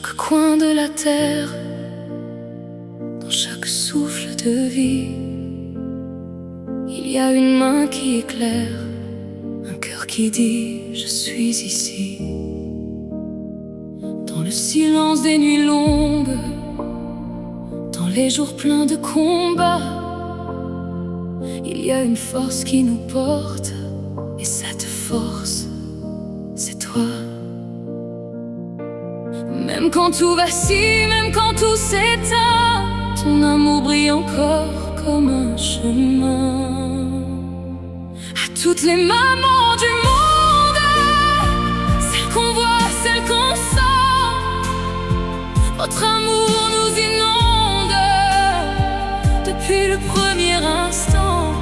chaque coin de la terre, dans chaque souffle de vie, il y a une main qui éclaire, un cœur qui dit je suis ici. Dans le silence des nuits longues, dans les jours pleins de combats, il y a une force qui nous porte, et cette force, c'est toi. Même quand tout vacille, même quand tout s'éteint, ton amour brille encore comme un chemin. À toutes les mamans du monde, celles qu'on voit, celles qu'on sent, votre amour nous inonde depuis le premier instant.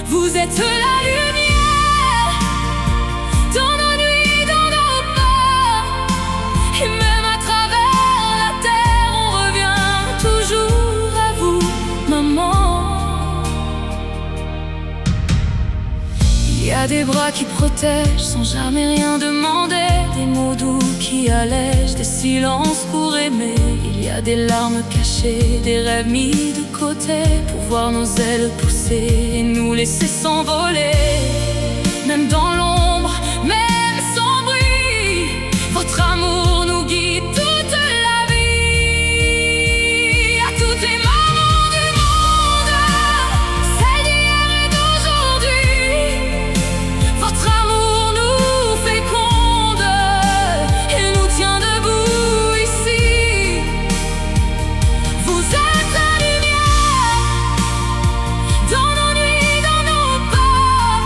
Vous êtes la lumière dans nos nuits, dans nos pas, et même à travers la terre, on revient toujours à vous, maman. Il y a des bras qui protègent sans jamais rien demander, des mots doux qui allègent, des silences pour aimer. Il y a des larmes cachées, des rêves mis de côté pour voir nos ailes pousser et nous laisser s'envoler. Même dans l'ombre, même sans bruit, votre amour nous guide toute la vie. À toutes les mamans du monde, celles d'hier et d'aujourd'hui, votre amour nous féconde et nous tient debout ici. Vous êtes la lumière dans nos nuits, dans nos pas,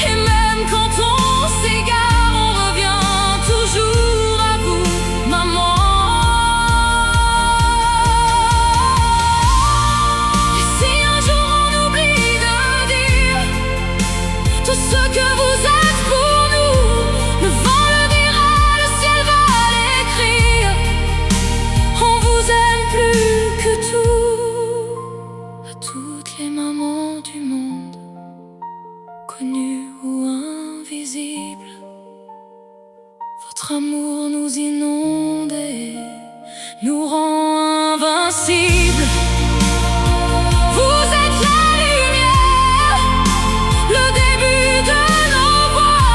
et même quand on s'égare, on revient toujours à vous, maman. Et si un jour on oublie de dire tout ce que vous êtes pour nous, le vent le dira, le ciel va l'écrire. On vous aime plus que tout. À toutes les mamans du monde, connues ou invisibles, votre amour nous inonde et nous rend invincibles. Vous êtes la lumière, le début de nos voix,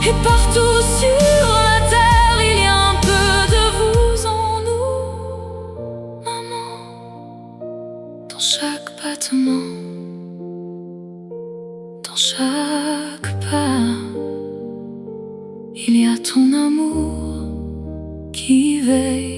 et partout sur la terre, il y a un peu de vous en nous, maman. Dans chaque battement, dans chaque pas, il y a ton amour qui veille.